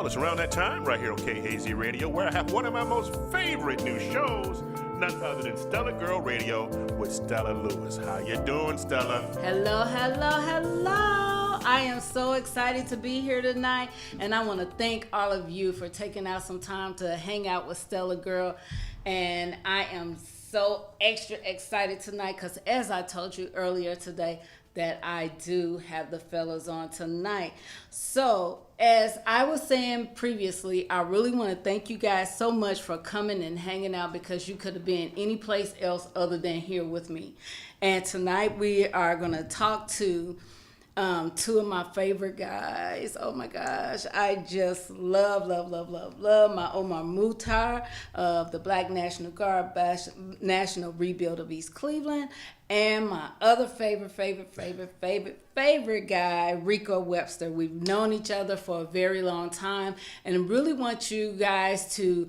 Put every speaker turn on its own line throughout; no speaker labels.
Well, it's around that time right here on KHZ Radio where I have one of my most favorite new shows, none other than Stella Girl Radio with Stella Lewis. How you doing, Stella?
Hello, hello, hello. I am so excited to be here tonight, and I want to thank all of you for taking out some time to hang out with Stella Girl. And I am so extra excited tonight because, as I told you earlier today, that I do have the fellas on tonight. So, as I was saying previously, I really want to thank you guys so much for coming and hanging out because you could have been any place else other than here with me. And tonight we are going to talk to two of my favorite guys. Oh my gosh, I just love my Omar Muhtar of the Black National Guard National Rebuild of East Cleveland, and my other favorite guy, Rico Webster. We've known each other for a very long time, and I really want you guys to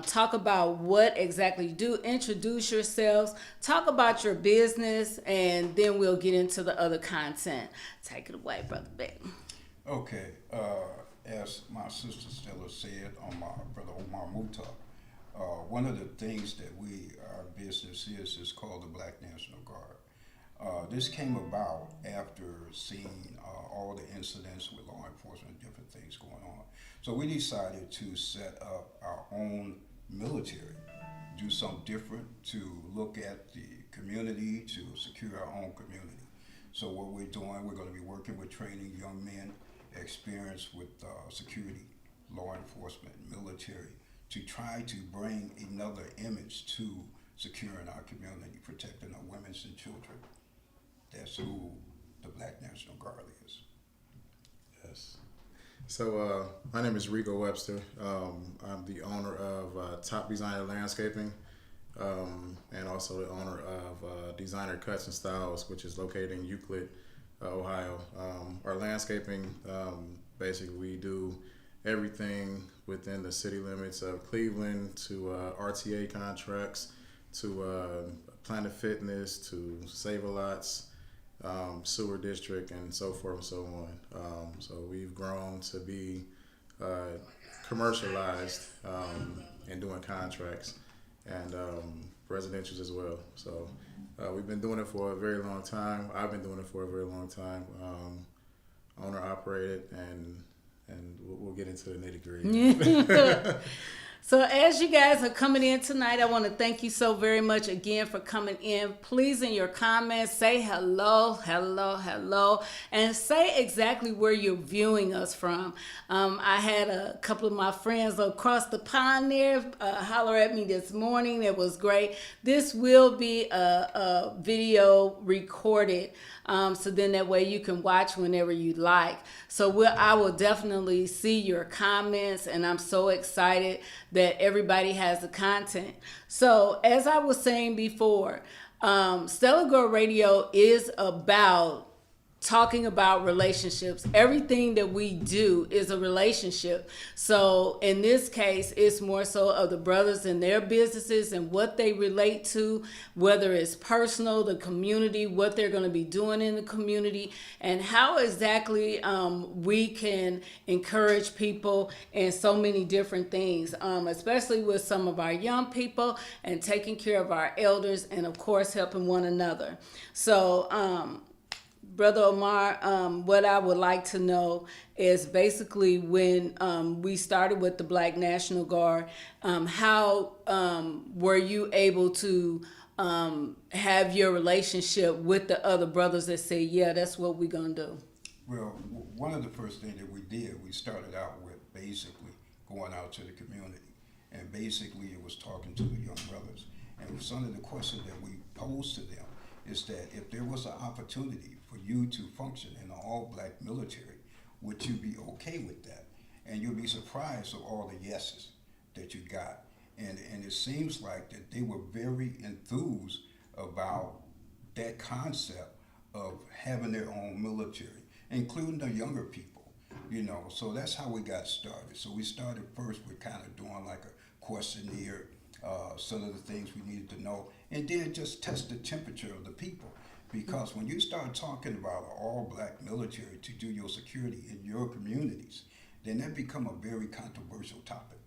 talk about what exactly you do, introduce yourselves, talk about your business, and then we'll get into the other content. Take it away, Brother Big.
Okay, as my sister Stella said on my brother Omar Muhtar, one of the things that our business is called the Black National Guard. This came about after seeing all the incidents with law enforcement and different things going on. So we decided to set up our own military, do something different to look at the community, to secure our own community. So what we're doing, we're going to be working with training young men experienced with security, law enforcement, military, to try to bring another image to securing our community, protecting our women and children. That's who the Black National Guard is.
Yes. So my name is Rico Webster. I'm the owner of Top Designer Landscaping, and also the owner of Designer Cuts and Styles, which is located in Euclid, Ohio. Our landscaping, basically we do everything within the city limits of Cleveland, to RTA contracts, to Planet Fitness, to Save-A-Lots, sewer district, and so forth and so on. So we've grown to be commercialized and doing contracts and residentials as well. So we've been doing it for a very long time. I've been doing it for a very long time. Owner operated, and we'll get into the nitty-gritty.
So as you guys are coming in tonight, I want to thank you so very much again for coming in. Please, in your comments, say hello, and say exactly where you're viewing us from. I had a couple of my friends across the pond there holler at me this morning. It was great. This will be a video recorded, so then that way you can watch whenever you like. So I will definitely see your comments, and I'm so excited that everybody has the content. So as I was saying before, Stella Girl Radio is about talking about relationships. Everything that we do is a relationship. So in this case, it's more so of the brothers and their businesses and what they relate to, whether it's personal, the community, what they're going to be doing in the community, and how exactly we can encourage people in so many different things, especially with some of our young people and taking care of our elders and, of course, helping one another. So, Brother Omar, what I would like to know is basically when we started with the Black National Guard, how were you able to have your relationship with the other brothers that say, yeah, that's what we're going to do?
Well, one of the first things that we did, we started out with basically going out to the community. And basically it was talking to the young brothers. And some of the questions that we posed to them is that if there was an opportunity for you to function in an all-black military, would you be okay with that? And you'll be surprised of all the yeses that you got. And it seems like that they were very enthused about that concept of having their own military, including the younger people, So that's how we got started. So we started first with kind of doing like a questionnaire, some of the things we needed to know, and then just test the temperature of the people. Because when you start talking about an all-black military to do your security in your communities, then that become a very controversial topic.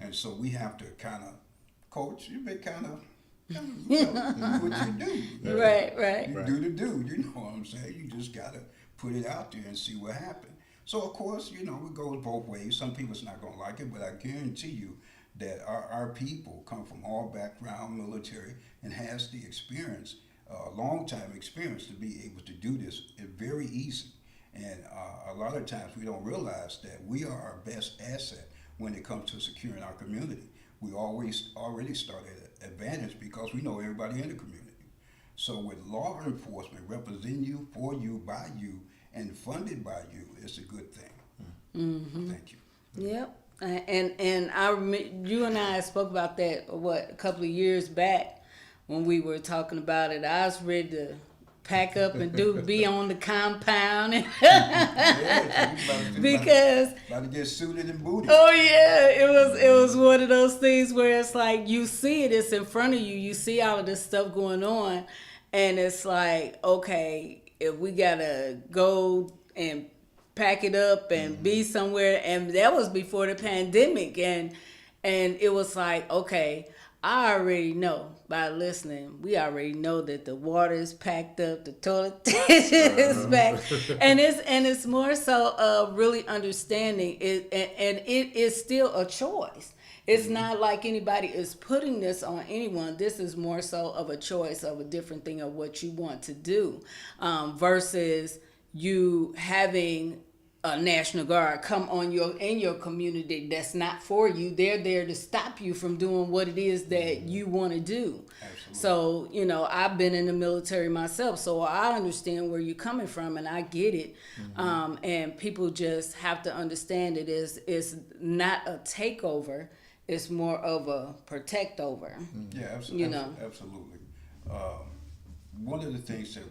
And so we have to kind of, coach, you been kind of do what you do.
Right.
You do the do, you know what I'm saying? You just got to put it out there and see what happens. So, of course, it goes both ways. Some people's not going to like it, but I guarantee you that our people come from all background, military, and has the experience, long time experience to be able to do this. It's very easy. And a lot of times we don't realize that we are our best asset when it comes to securing our community. We always already start at an advantage because we know everybody in the community. So with law enforcement representing you, for you, by you, and funded by you, it's a good thing.
Mm-hmm.
Thank you.
Yep. And you and I spoke about that, a couple of years back when we were talking about it. I was ready to pack up and be on the compound. Because
about to get suited and booted.
Oh yeah, it was one of those things where it's like you see it's in front of you. You see all of this stuff going on, and it's like, okay, if we gotta go and pack it up and be somewhere, and that was before the pandemic, and it was like, okay, I already know by listening, we already know that the water is packed up, the toilet is packed, and it's more so really understanding it, and it is still a choice. It's not like anybody is putting this on anyone. This is more so of a choice of a different thing of what you want to do, versus you having a National Guard come on in your community that's not for you. They're there to stop you from doing what it is that you want to do. Absolutely. So, I've been in the military myself, so I understand where you're coming from, and I get it. And people just have to understand it's not a takeover. It's more of a protect over.
Yeah, absolutely. Absolutely. One of the things that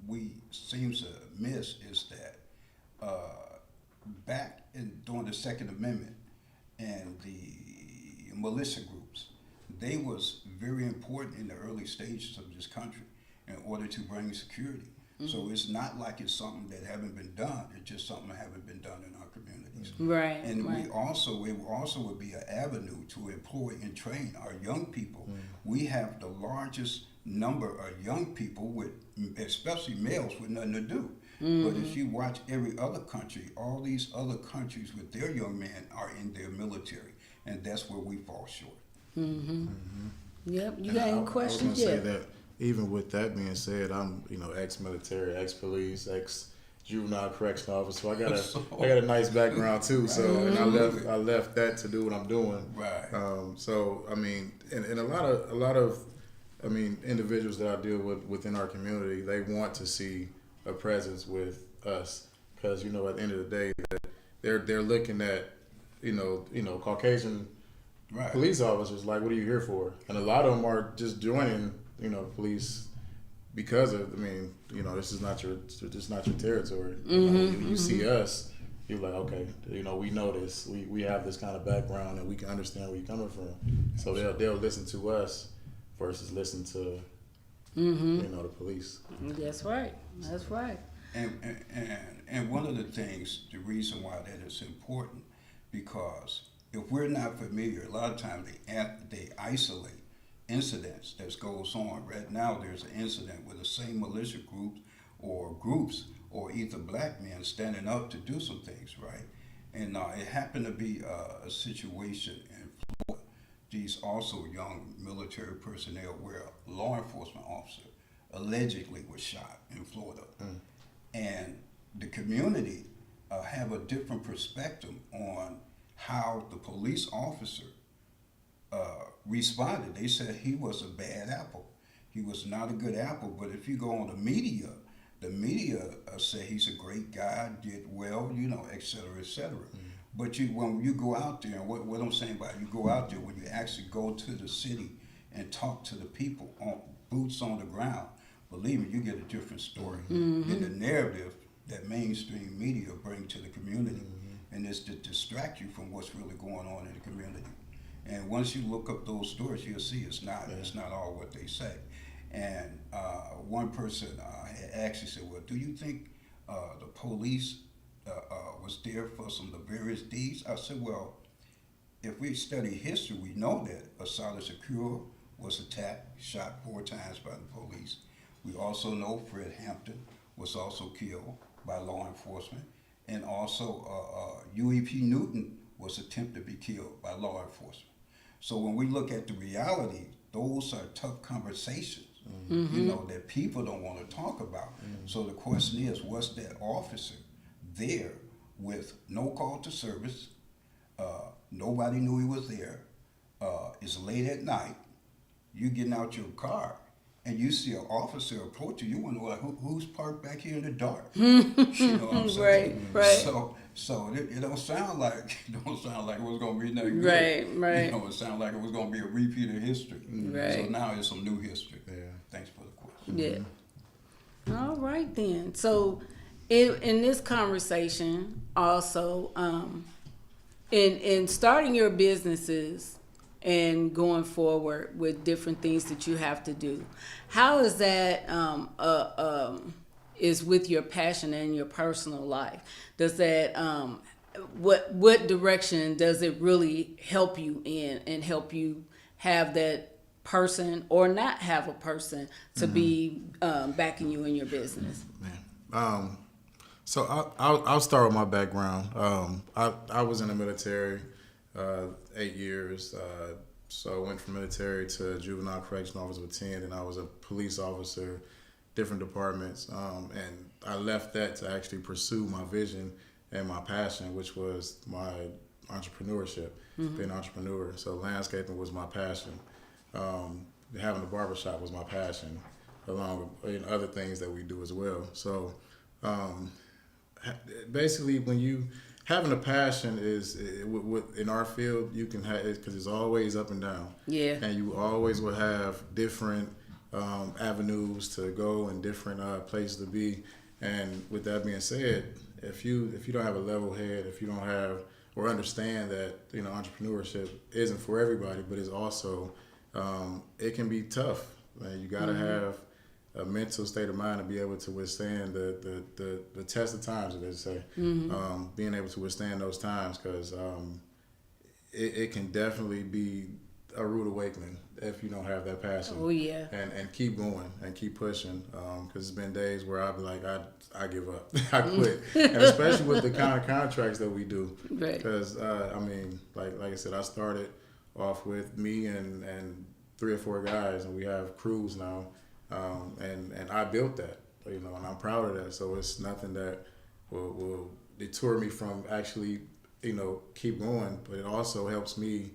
we seem to miss is that back during the Second Amendment and the militia groups, they was very important in the early stages of this country in order to bring security. So it's not like it's something that haven't been done. It's just something that haven't been done in our communities.
Right.
And
right.
it also would be an avenue to employ and train our young people. We have the largest number of young people with, especially males, with nothing to do. But if you watch every other country, all these other countries with their young men are in their military, and that's where we fall short.
Yep. You got any questions?
I was going to say that even with that being said, I'm ex-military, ex-police, ex-juvenile correctional officer. So I got a nice background too. So and I left that to do what I'm doing.
Right.
So I mean, and a lot of individuals that I deal with within our community, they want to see a presence with us because at the end of the day, they're looking at Caucasian police officers like, what are you here for? And a lot of them are just joining police because of this is not your territory. You see us, you're like, okay, we know this, we have this kind of background and we can understand where you're coming from. So they'll listen to us versus listen to the police.
That's right.
And one of the things, the reason why that is important, because if we're not familiar, a lot of times they isolate incidents that goes on. Right now there's an incident with the same militia groups or either black men standing up to do some things, right? And it happened to be a situation in Florida. These also young military personnel where a law enforcement officer allegedly was shot in Florida. And the community have a different perspective on how the police officer responded. They said he was a bad apple. He was not a good apple. But if you go on the media say he's a great guy, did well, et cetera, et cetera. But when you go out there, and what I'm saying about you go out there, when you actually go to the city and talk to the people, boots on the ground, believe me, you get a different story than the narrative that mainstream media bring to the community. And it's to distract you from what's really going on in the community. And once you look up those stories, you'll see it's not all what they say. And one person had actually said, well, do you think the police was there for some laborious deeds? I said, well, if we study history, we know that Asada Shakur was attacked, shot 4 times by the police. We also know Fred Hampton was also killed by law enforcement. And also UEP Newton was attempted to be killed by law enforcement. So when we look at the reality, those are tough conversations, you know, that people don't want to talk about. So the question is, was that officer there with no call to service? Nobody knew he was there. It's late at night. You getting out your car and you see an officer approach you wonder, like, who's parked back here in the dark? You know what I'm saying?
Right.
So it don't sound like it was gonna be nothing good.
Right.
You know, it sounded like it was gonna be a repeat of history.
Right.
So now it's some new history.
Yeah.
Thanks for the question.
Yeah. All right then. So, in this conversation, also, in starting your businesses and going forward with different things that you have to do, how is that is with your passion and your personal life? Does that what direction does it really help you in and help you have that person or not have a person to be backing you in your business?
Man. So I'll start with my background. I was in the military 8 years. So I went from military to juvenile correctional officer with 10, and I was a police officer, different departments. And I left that to actually pursue my vision and my passion, which was my entrepreneurship, being an entrepreneur. So landscaping was my passion. Having a barbershop was my passion, along with other things that we do as well. So basically, when you having a passion is in our field, you can have it because it's always up and down.
Yeah.
And you always will have different avenues to go and different places to be. And with that being said, if you don't have a level head, if you don't have or understand that entrepreneurship isn't for everybody, but it's also it can be tough. Man, you got to have a mental state of mind to be able to withstand the test of times, as they say. Being able to withstand those times, because it can definitely be a rude awakening if you don't have that passion.
Oh yeah.
And keep going and keep pushing, because it's been days where I'll be like, I give up, I quit, and especially with the kind of contracts that we do.
Right.
Because I mean, like I said, I started off with me and 3 or 4 guys, and we have crews now. And I built that, and I'm proud of that. So it's nothing that will deter me from actually, keep going. But it also helps me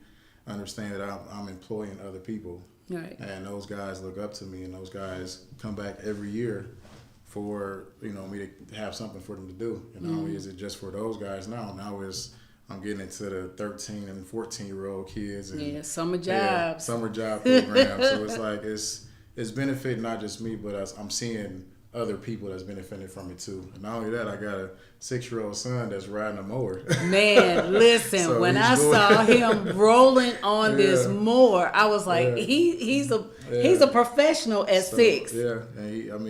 understand that I'm employing other people.
Right.
And those guys look up to me, and those guys come back every year for, me to have something for them to do. And not only is it just for those guys now I'm getting into the 13 and 14-year-old kids. And,
summer jobs.
Yeah, summer job program. So it's like, it's benefiting not just me, but I'm seeing other people that's benefiting from it too. And not only that, I got a 6-year-old son that's riding a mower.
Man, listen,
So
when I saw him rolling on this
Yeah.
mower, I was like,
Yeah.
he's a professional at 6.
Yeah, and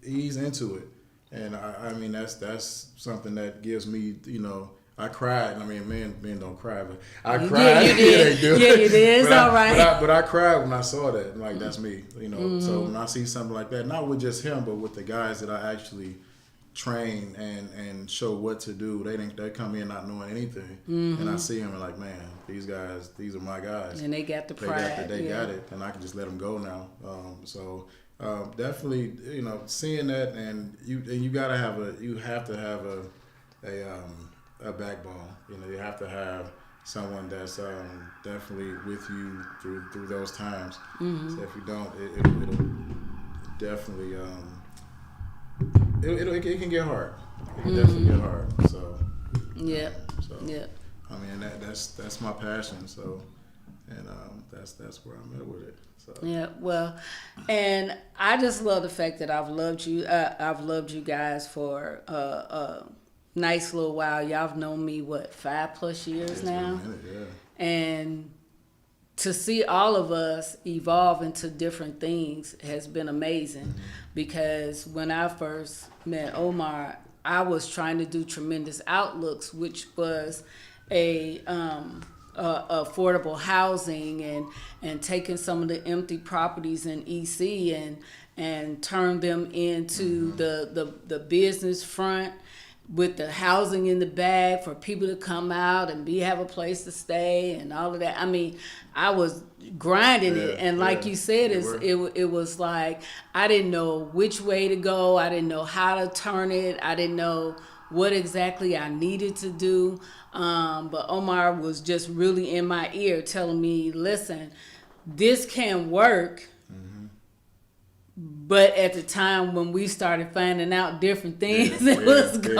he's into it. And I mean, that's something that gives me, I cried. I mean, men don't cry, but I cried.
Yeah, you did.
They do.
Yeah, you did. It's all right.
But I cried when I saw that. Like, that's me, So when I see something like that, not with just him, but with the guys that I actually train and show what to do, they come in not knowing anything, and I see them and like, man, these are my guys,
And they got the pride.
They got it, and I can just let them go now. Definitely, seeing that, and you have to have a backbone. You have to have someone that's definitely with you through those times. So if you don't, it'll definitely it can get hard. It can definitely get hard. So
Yeah.
So
Yeah.
I mean that's my passion. So and that's where I'm at with it. So.
Yeah, well, and I just love the fact that I've loved you. I've loved you guys for a nice little while. Y'all have known me 5+ years
It's
now,
been a minute, yeah.
and to see all of us evolve into different things has been amazing. Because when I first met Omar, I was trying to do Tremendous Outlooks, which was a affordable housing and taking some of the empty properties in EC and turn them into the business front with the housing in the back for people to come out and have a place to stay and all of that. I mean, I was grinding it, and like you said, it was like I didn't know which way to go. I didn't know how to turn it. I didn't know what exactly I needed to do. But Omar was just really in my ear telling me, listen, this can work. But at the time when we started finding out different things that was going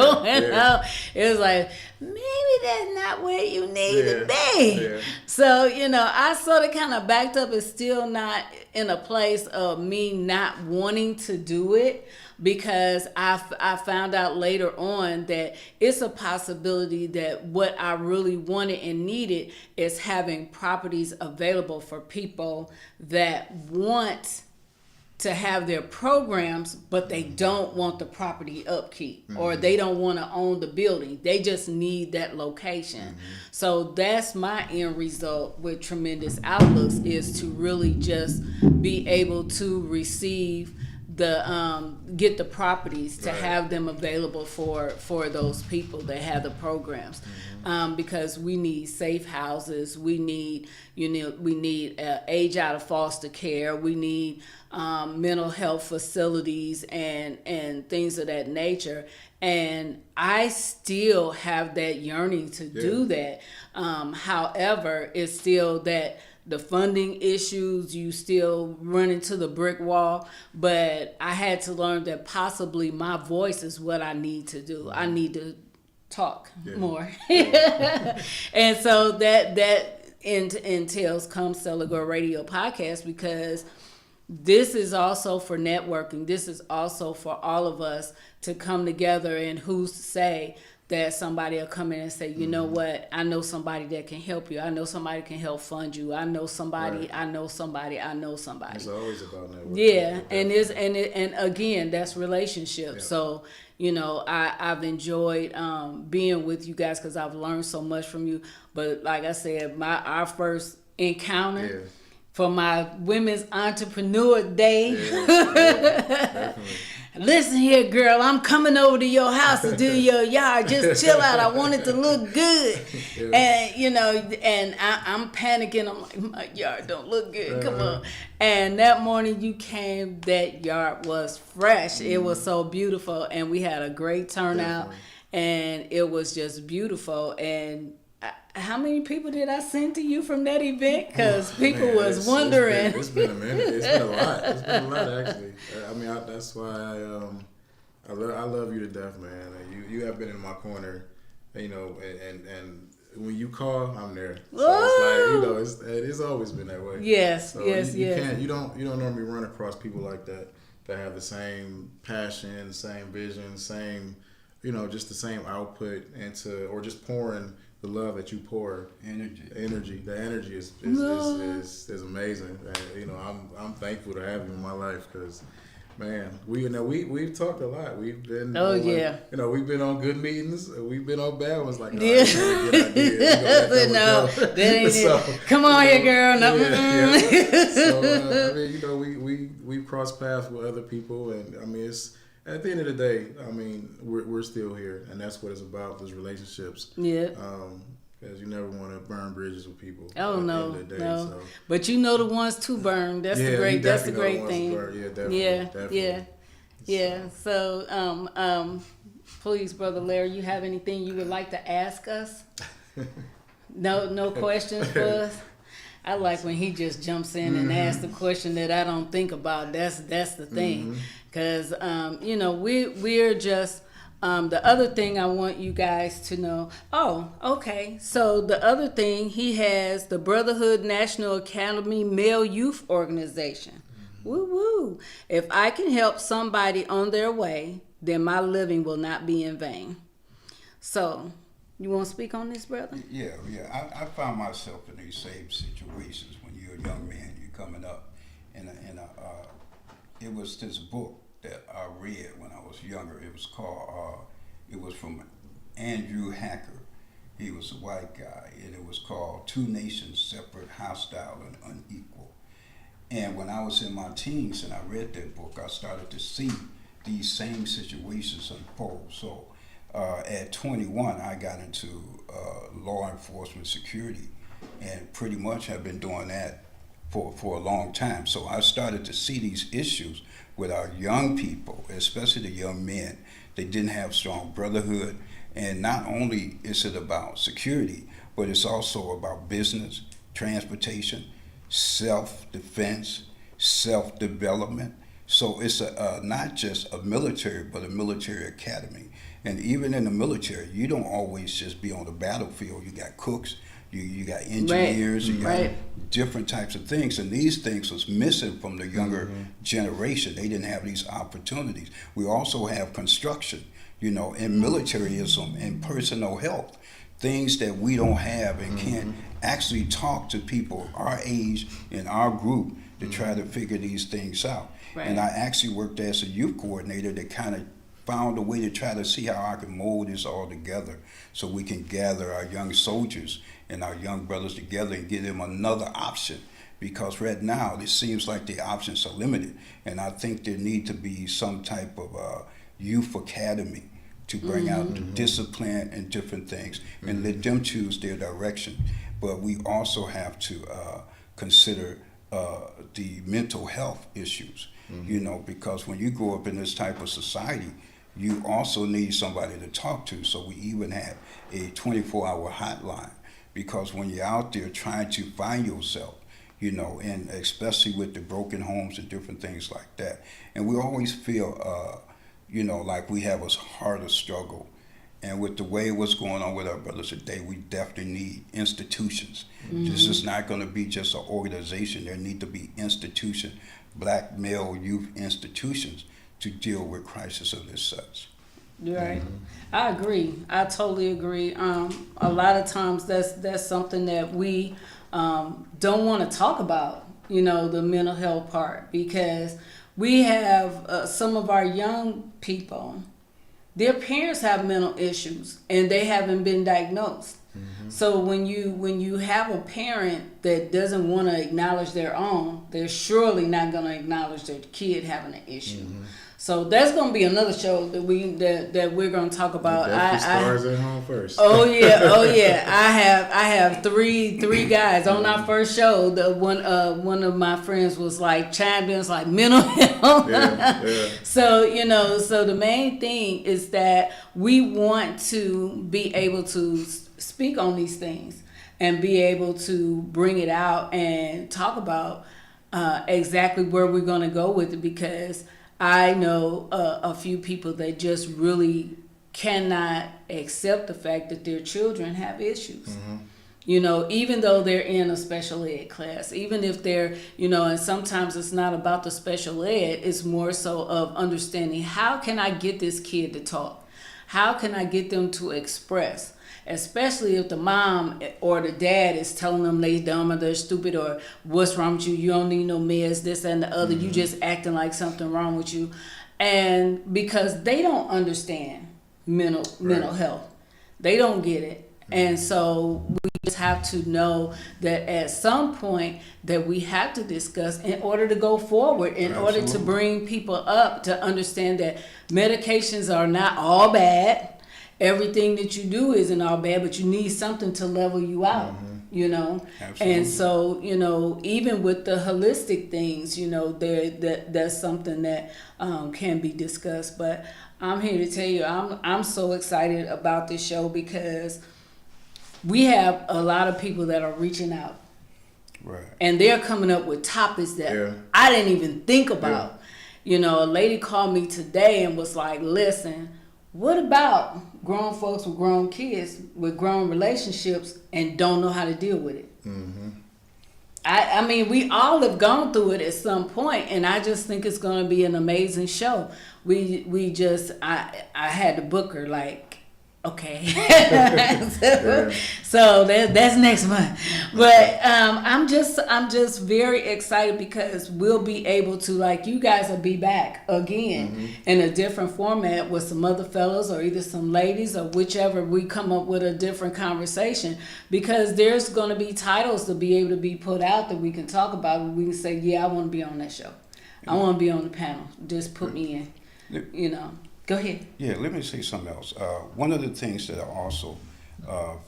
on, it was like, maybe that's not where you need to be. Yeah. So, I sort of kind of backed up and still not in a place of me not wanting to do it, because I found out later on that it's a possibility that what I really wanted and needed is having properties available for people that want to have their programs, but they don't want the property upkeep, or they don't want to own the building. They just need that location. So that's my end result with Tremendous Outlooks, is to really just be able to receive get the properties to have them available for those people that have the programs, because we need safe houses, we need age out of foster care, we need mental health facilities and things of that nature. And I still have that yearning to do that. However, it's still that the funding issues, you still run into the brick wall. But I had to learn that possibly my voice is what I need to do. I need to talk more. And so that entails Come Stella Girl Radio podcast, because this is also for networking. This is also for all of us to come together, and who's to say that somebody will come in and say, you know what, I know somebody that can help you. I know somebody can help fund you. I know somebody, I know somebody. It's
always about networking.
Yeah, and again, that's relationship. Yeah. So, I've enjoyed being with you guys, because I've learned so much from you. But like I said, our first encounter for my Women's Entrepreneur Day. Definitely. Listen here, girl, I'm coming over to your house to do your yard. Just chill out. I want it to look good. And, and I'm panicking. I'm like, my yard don't look good. Come on. And that morning you came, that yard was fresh. It was so beautiful. And we had a great turnout. And it was just beautiful. And how many people did I send to you from that event? Because people was wondering.
It's been a minute. It's been a lot. It's been a lot, actually. I mean, that's why I love you to death, man. You have been in my corner, and when you call, I'm there. So it's like, it's always been that way.
Yes,
so
yes.
You don't normally run across people like that have the same passion, same vision, same, just the same output or just pouring the love that you pour. Energy. The energy is amazing. And, I'm thankful to have you in my life, because, man, we've talked a lot. We've been we've been on good meetings. We've been on bad ones. Like,
that ain't it. Come on here, girl. No.
So we've crossed paths with other people, and I mean, it's at the end of the day, I mean, we're still here, and that's what it's about, those relationships. Yeah. Because you never want to burn bridges with people.
Oh, no. So. But you know the ones to burn. That's the great thing.
Yeah, definitely.
Yeah. So, please, Brother Larry, you have anything you would like to ask us? No questions for us? I like when he just jumps in and asks the question that I don't think about. That's the thing. Because, we're just, the other thing I want you guys to know. Oh, okay. So the other thing, he has the Brotherhood National Academy Male Youth Organization. Woo-woo. If I can help somebody on their way, then my living will not be in vain. So, you want to speak on this, brother?
Yeah. I found myself in these same situations when you're a young man, you're coming up, and it was this book that I read when I was younger. It was called It was from Andrew Hacker. He was a white guy, and it was called Two Nations Separate, Hostile, and Unequal. And when I was in my teens and I read that book, I started to see these same situations unfold. So at 21, I got into law enforcement security, and pretty much have been doing that for a long time. So I started to see these issues with our young people, especially the young men. They didn't have strong brotherhood. And not only is it about security, but it's also about business, transportation, self-defense, self-development. So it's not just a military, but a military academy. And even in the military, you don't always just be on the battlefield. You got cooks, you got engineers, you got different types of things. And these things was missing from the younger generation. They didn't have these opportunities. We also have construction, and militarism and personal health, things that we don't have and can't actually talk to people our age in our group to try to figure these things out. Right. And I actually worked as a youth coordinator that kind of found a way to try to see how I can mold this all together so we can gather our young soldiers and our young brothers together and give them another option. Because right now it seems like the options are limited, and I think there need to be some type of youth academy to bring out discipline and different things and let them choose their direction. But we also have to consider the mental health issues, because when you grow up in this type of society, you also need somebody to talk to. So we even have a 24-hour hotline, because when you're out there trying to find yourself, and especially with the broken homes and different things like that. And we always feel, like we have a harder struggle. And with the way what's going on with our brothers today, we definitely need institutions. This is not going to be just an organization. There need to be institutions, black male youth institutions, to deal with crisis of this such.
Right. I agree. I totally agree. A lot of times that's something that we don't want to talk about, the mental health part, because we have some of our young people, their parents have mental issues and they haven't been diagnosed. So when you have a parent that doesn't want to acknowledge their own, they're surely not going to acknowledge their kid having an issue. So that's going to be another show that we're going to talk about.
Stars at home first.
Oh yeah. I have three guys on our first show. The one of my friends was like chimed in, was like mental health. So so the main thing is that we want to be able to speak on these things and be able to bring it out and talk about exactly where we're going to go with it, because I know a few people that just really cannot accept the fact that their children have issues. Even though they're in a special ed class, even if they're, and sometimes it's not about the special ed, it's more so of understanding, how can I get this kid to talk? How can I get them to express? Especially if the mom or the dad is telling them they dumb or they're stupid or what's wrong with you, you don't need no meds, this and the other, you just acting like something wrong with you. And because they don't understand mental health, they don't get it. And so we just have to know that at some point that we have to discuss in order to go forward, in order to bring people up to understand that medications are not all bad. Everything that you do isn't all bad, but you need something to level you out, Absolutely. And so, even with the holistic things, that's something that can be discussed. But I'm here to tell you, I'm so excited about this show, because we have a lot of people that are reaching out.
Right.
And they're coming up with topics that I didn't even think about. A lady called me today and was like, listen, what about grown folks with grown kids with grown relationships and don't know how to deal with it? I mean, we all have gone through it at some point, and I just think it's going to be an amazing show. I had to book her like Okay. So that's next month. But I'm just very excited because we'll be able to, like, you guys will be back again in a different format with some other fellows or either some ladies or whichever, we come up with a different conversation, because there's going to be titles to be able to be put out that we can talk about. We can say, yeah, I want to be on that show. I want to be on the panel. Just put me in, you know. Go ahead.
Yeah, let me say something else. One of the things that I also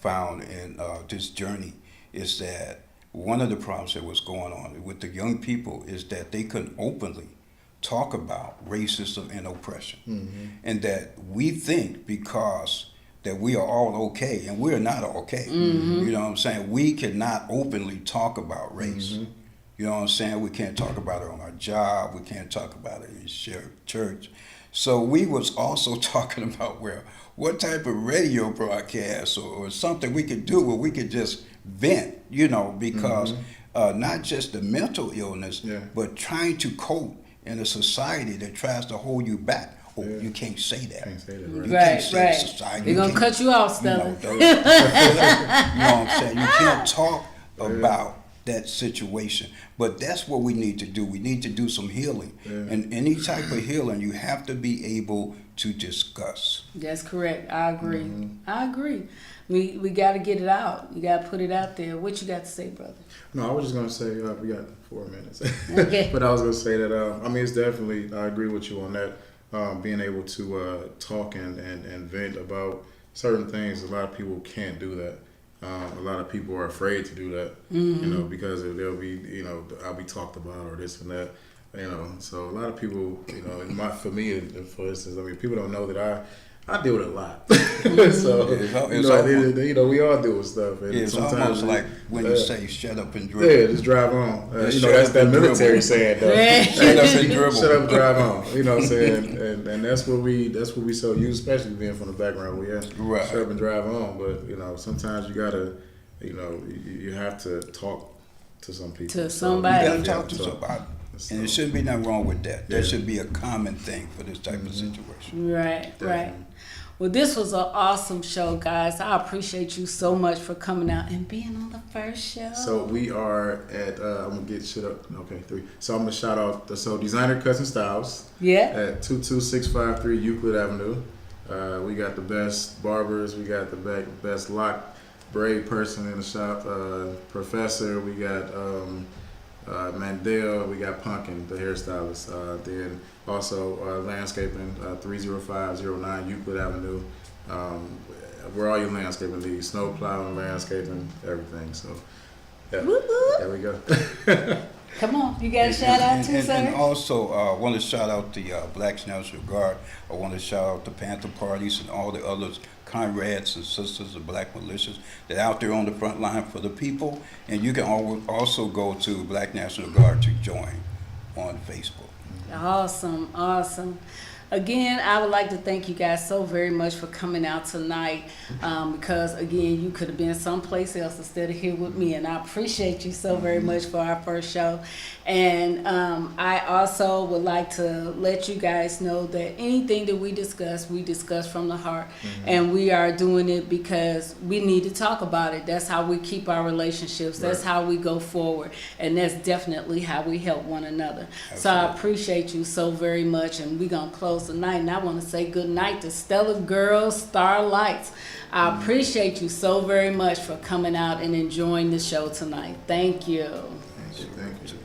found in this journey is that one of the problems that was going on with the young people is that they couldn't openly talk about racism and oppression. And that we think because that we are all okay, and we're not okay. You know what I'm saying? We cannot openly talk about race. You know what I'm saying? We can't talk about it on our job. We can't talk about it in church. So we was also talking about, well, what type of radio broadcast or something we could do where we could just vent, you know, because not just the mental illness, but trying to cope in a society that tries to hold you back. Oh, you can't say that.
Can't say that,
You
right?
can't say society.
They're going to cut you off, Stella.
You know what I'm saying? You can't talk about that situation. But that's what we need to do. We need to do some healing. And any type of healing, you have to be able to discuss.
That's correct. I agree. I agree. We got to get it out. You got to put it out there. What you got to say, brother?
No, I was just going to say, we got 4 minutes.
Okay.
But I was going to say that, I mean, it's definitely, I agree with you on that. Being able to talk and vent about certain things, a lot of people can't do that. A lot of people are afraid to do that, you know, because they'll be, you know, I'll be talked about or this and that, you know. So a lot of people, you know, for me, for instance, I mean, people don't know that I deal with a lot. So, you know, we all deal with stuff. And
it's
sometimes
almost like when you say shut up and dribble.
Yeah, just drive on. You know, that's that military saying, though.
Shut up and dribble.
Shut up, drive on. You know what I'm saying? And that's what we so use, especially being from the background we have.
Right.
Shut up and drive on. But, you know, sometimes you gotta, you know, you have to talk to some people.
To somebody.
You gotta talk to somebody. And there shouldn't be nothing wrong with that. That should be a common thing for this type of situation.
Right, right. Well, this was an awesome show, guys. I appreciate you so much for coming out and being on the first show.
So we are at, I'm going to get shit up. Okay, 3. So I'm going to shout out, Designer Cuts and Styles. Yeah. At 22653 Euclid Avenue. We got the best barbers. We got the best lock braid person in the shop. Professor. We got Mandel. We got Punkin, the hairstylist. Then also landscaping, 30509 Euclid Avenue. Where all your landscaping needs, snow plowing, landscaping, everything. So yeah, there we go.
Come on, you got a shout out too, sir?
And also, I want to shout out the Black National Guard. I want to shout out the Panther parties and all the others, comrades and sisters of black militias that are out there on the front line for the people. And you can also go to Black National Guard to join on Facebook.
Awesome, awesome. Again, I would like to thank you guys so very much for coming out tonight, because, again, you could have been someplace else instead of here with me, and I appreciate you so very much for our first show. And I also would like to let you guys know that anything that we discuss from the heart, and we are doing it because we need to talk about it. That's how we keep our relationships. That's how we go forward, and that's definitely how we help one another. Absolutely. So I appreciate you so very much, and we're going to close tonight, and I want to say good night to Stella Girls Starlights. I appreciate you so very much for coming out and enjoying the show tonight. Thank you.
Thank you.